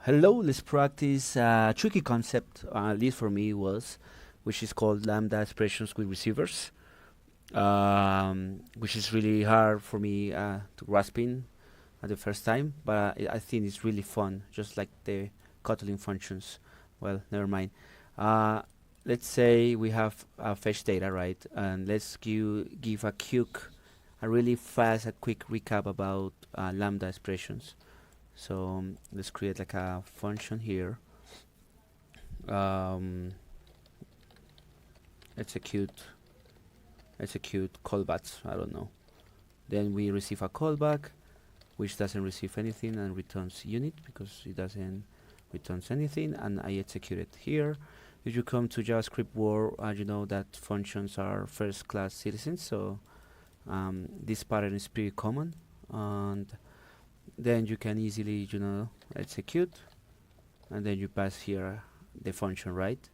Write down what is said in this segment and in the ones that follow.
Hello, let's practice a tricky concept, at least for me was, which is called Lambda expressions with receivers, which is really hard for me to grasping at the first time, but I think it's really fun, just like the Kotlin functions. Well, never mind. Uh, let's say we have fetch data, right? And let's give a really fast, a quick recap about Lambda expressions. So let's create like a function here. Um, execute callbacks. I don't know. Then we receive a callback, which doesn't receive anything and returns unit because it doesn't returns anything. And I execute it here. If you come to JavaScript world, you know that functions are first-class citizens. So this pattern is pretty common, and then you can easily, execute, and then you pass here the function, right?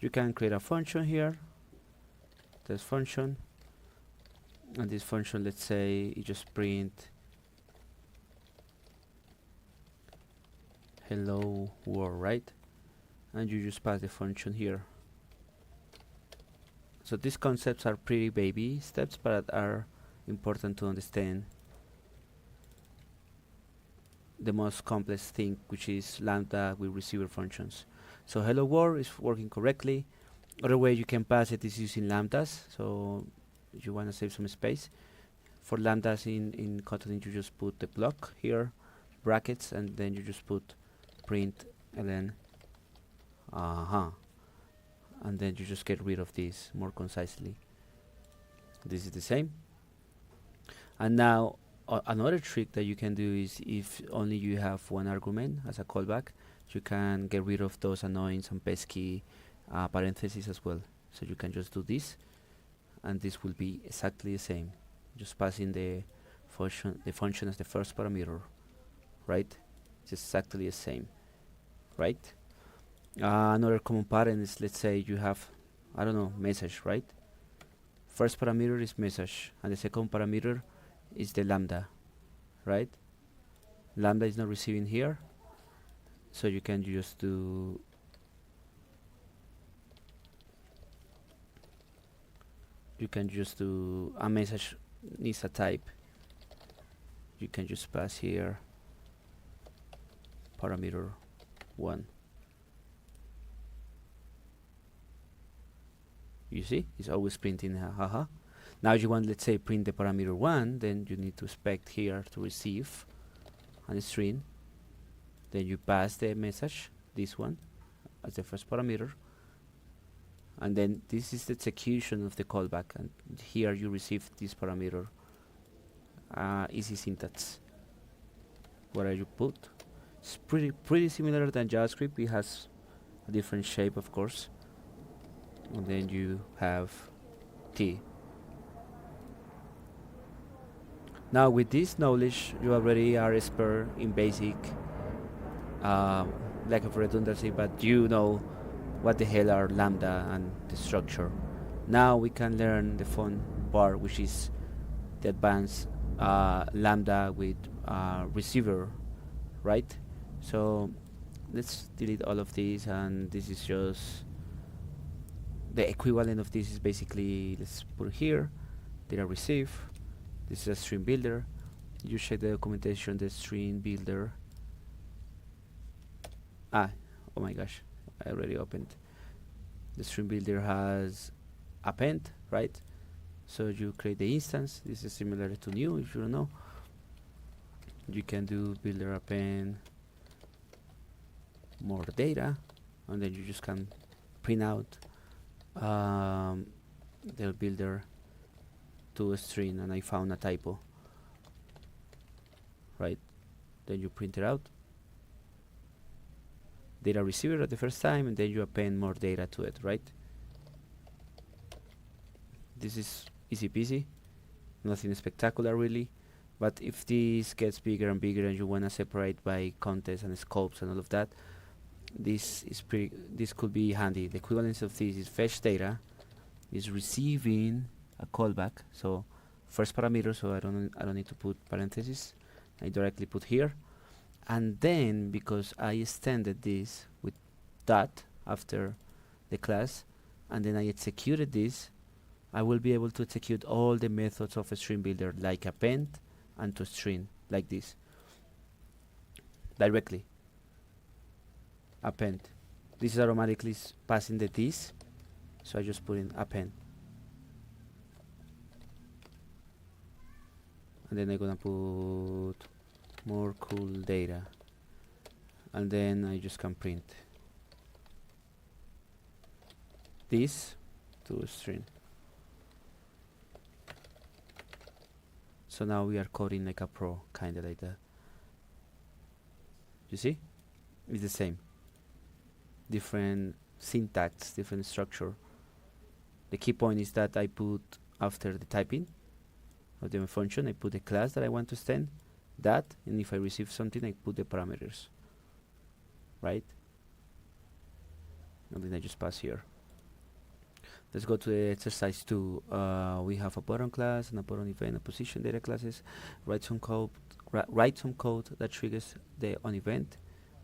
You can create a function here, this function, and this function, let's say, you just print hello world, right? And you just pass the function here. So these concepts are pretty baby steps, but are important to understand the most complex thing, which is Lambda with receiver functions. So hello world is working correctly. Other way you can pass it is using lambdas. So if you want to save some space, for lambdas in Kotlin, you just put the block here, brackets, and then you just put print ln, and then you just get rid of this more concisely. This is the same. And now another trick that you can do is, if only you have one argument as a callback, you can get rid of those annoying and pesky parentheses as well. So you can just do this, and this will be exactly the same. Just passing the function as the first parameter, right? It's exactly the same, right? Another common pattern is, let's say you have, I don't know, message, right? First parameter is message, and the second parameter is the lambda, right? Lambda is not receiving here, so you can just do a message needs a type. You can just pass here parameter 1. You see, it's always printing haha. Now you want, let's say, print the parameter 1, then you need to expect here to receive a string. Then you pass the message, this one, as the first parameter. And then this is the execution of the callback, and here you receive this parameter. Easy syntax. Where you put? It's pretty similar than JavaScript. It has a different shape, of course. And then you have T. Now with this knowledge, you already are expert in basic, lack of redundancy, but you know what the hell are lambda and the structure. Now we can learn the fun part, which is the advanced lambda with receiver, right? So let's delete all of these, and this is just the equivalent of this is basically, let's put here, data receive. This is a string builder. You check the documentation, the string builder. Oh my gosh, I already opened. The string builder has append, right? So you create the instance. This is similar to new, if you don't know. You can do builder append more data, and then you just can print out the builder to a string, and I found a typo, right? Then you print it out, data receiver at the first time, and then you append more data to it, right? This is easy peasy, nothing spectacular really. But if this gets bigger and bigger and you want to separate by context and scopes and all of that, this could be handy. The equivalence of this is fetch data is receiving a callback, so first parameter, so I don't need to put parentheses. I directly put here, And then because I extended this with dot after the class, and then I executed this, I will be able to execute all the methods of a string builder, like append and to string, like this, directly. Append. This is automatically passing the this, so I just put in append. And then I'm gonna put more cool data, and then I just can print this to a string. So now we are coding like a pro, kinda like that. You see? It's the same. Different syntax, different structure. The key point is that I put after the typing of the function, I put the class that I want to extend, that, and if I receive something, I put the parameters, right? And then I just pass here. Let's go to the exercise 2. We have a button class and a button event, a position data classes. Write some code that triggers the on event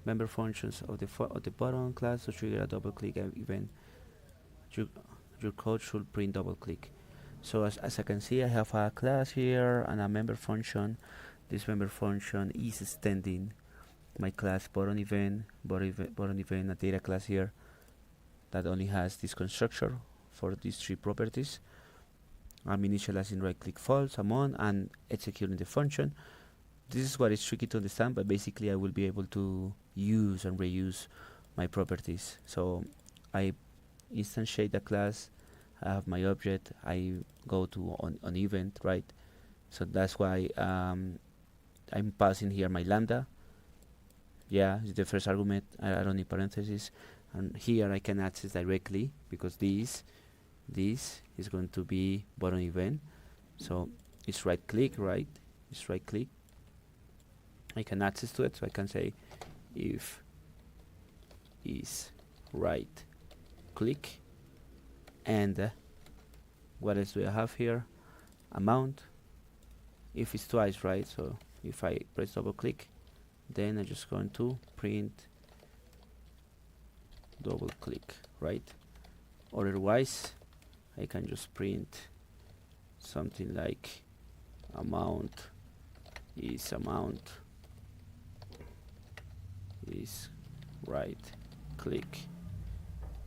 member functions of the button class to trigger a double click event. Your code should print double click. So as I can see, I have a class here and a member function. This member function is extending my class button event, a data class here that only has this constructor for these three properties. I'm initializing right click false, I'm on, and executing the function. This is what is tricky to understand, but basically I will be able to use and reuse my properties. So I instantiate the class, I have my object, I go to on event, right? So that's why I'm passing here my lambda. Yeah, it's the first argument. I don't need parentheses, and here I can access directly because this is going to be button event. So it's right click, right? It's right click. I can access to it, so I can say if is right click, and what else do I have here? Amount. If it's twice, right? So if I press double click, then I'm just going to print double click, right? Otherwise I can just print something like amount is right click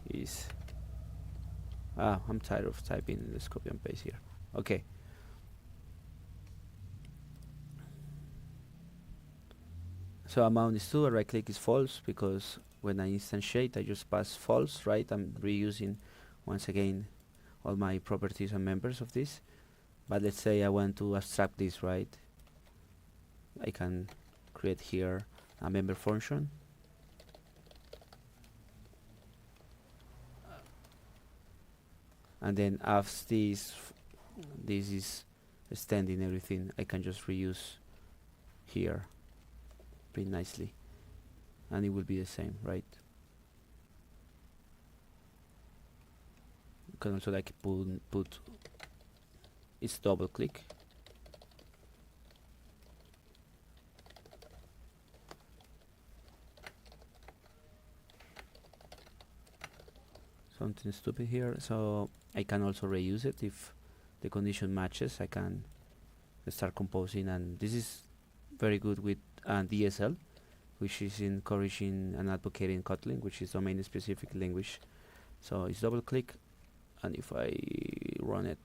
is I'm tired of typing. Let's copy and paste here. Okay. So amount is 2, right click is false, because when I instantiate I just pass false, right? I'm reusing once again all my properties and members of this. But let's say I want to abstract this, right? I can create here a member function, and then after this is extending everything, I can just reuse here pretty nicely, and it will be the same, right? You can also like put it's double click, something stupid here. So I can also reuse it if the condition matches. I can start composing, and this is very good with DSL, which is encouraging and advocating Kotlin, which is domain specific language. So it's double click, and if I run it,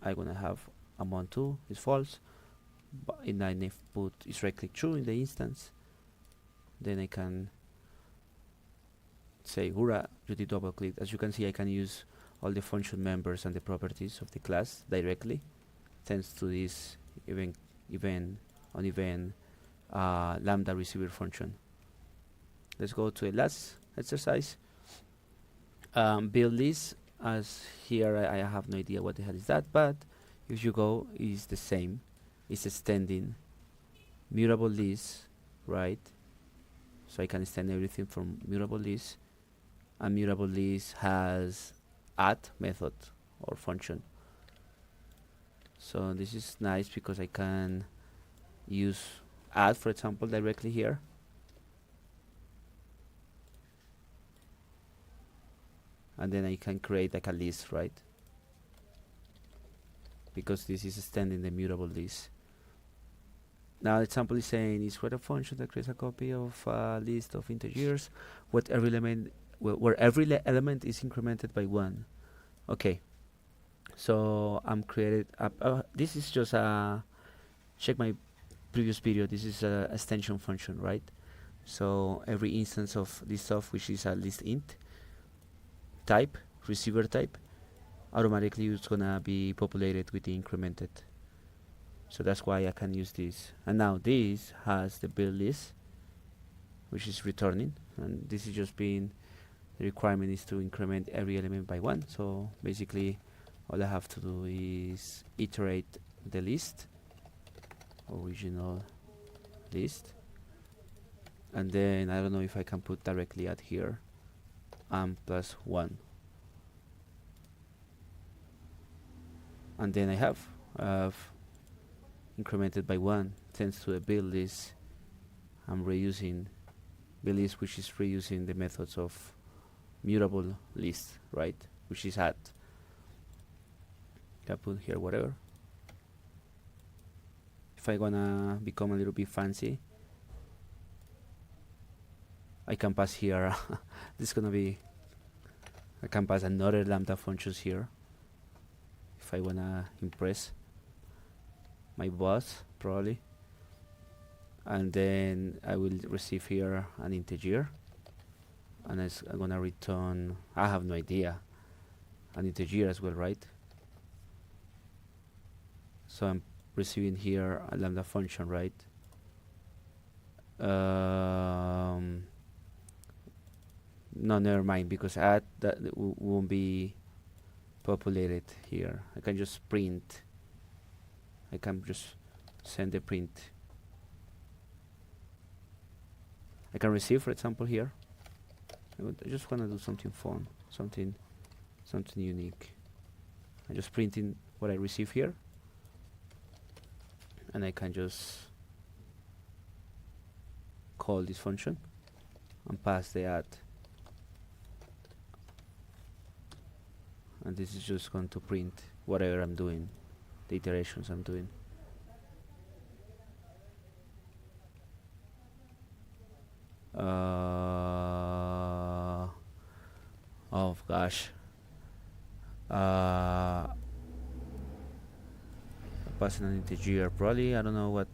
I'm gonna have amount 2 is false, but in I put is right click true in the instance, then I can say hurrah, you did double click. As you can see, I can use all the function members and the properties of the class directly thanks to this event lambda receiver function. Let's go to the last exercise. Build this. As here I have no idea what the hell is that, but if you go, is the same. It's extending mutable list, right? So I can extend everything from mutable list, and mutable list has add method or function. So this is nice because I can use add, for example, directly here. and then I can create like a list, right? Because this is extending the mutable list. Now the example is saying is create a function that creates a copy of a list of integers with every element where every element is incremented by 1. Okay, so I'm created this is just a check my previous video. This is a extension function, right? So every instance of this stuff, which is a list int type, receiver type, automatically it's gonna be populated with the incremented. So that's why I can use this. And now this has the build list, which is returning, and this is just being, the requirement is to increment every element by 1. So basically all I have to do is iterate the list, original list, and then I don't know if I can put directly at here plus 1, and then I have incremented by 1 thanks to the build list. I'm reusing build list, which is reusing the methods of mutable list, right? Which is add. Can put here whatever. If I wanna become a little bit fancy, I can pass here. This is gonna be, I can pass another lambda functions here if I wanna impress my boss, probably. And then I will receive here an integer, and I'm gonna return, I have no idea, an integer as well, right? So I'm receiving here a lambda function, right? No, never mind, because add that won't be populated here. I can just print. I can just send the print. I can receive, for example, here. I just want to do something fun, something unique. I'm just printing what I receive here, and I can just call this function and pass the add, and this is just going to print whatever I'm doing, the iterations I'm doing. Oh gosh, passing an integer, probably, I don't know what.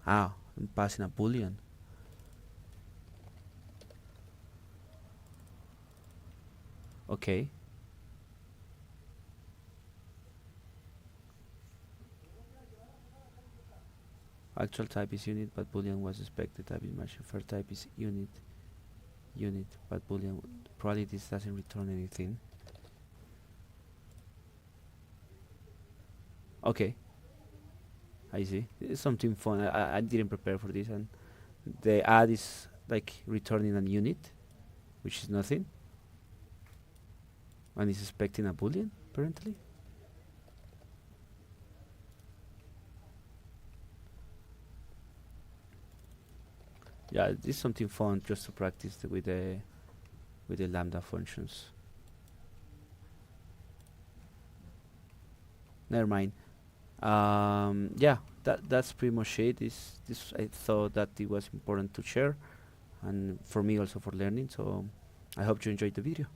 I'm passing a boolean. Okay. Actual type is unit, but boolean was expected type is match. First type is unit, but boolean. Probably this doesn't return anything. Okay, I see. It's something fun. I didn't prepare for this, and the add is like returning an unit, which is nothing, and it's expecting a boolean apparently. Yeah, this is something fun just to practice with the lambda functions. Never mind. Yeah, that's pretty much it. This I thought that it was important to share, and for me also for learning. So I hope you enjoyed the video.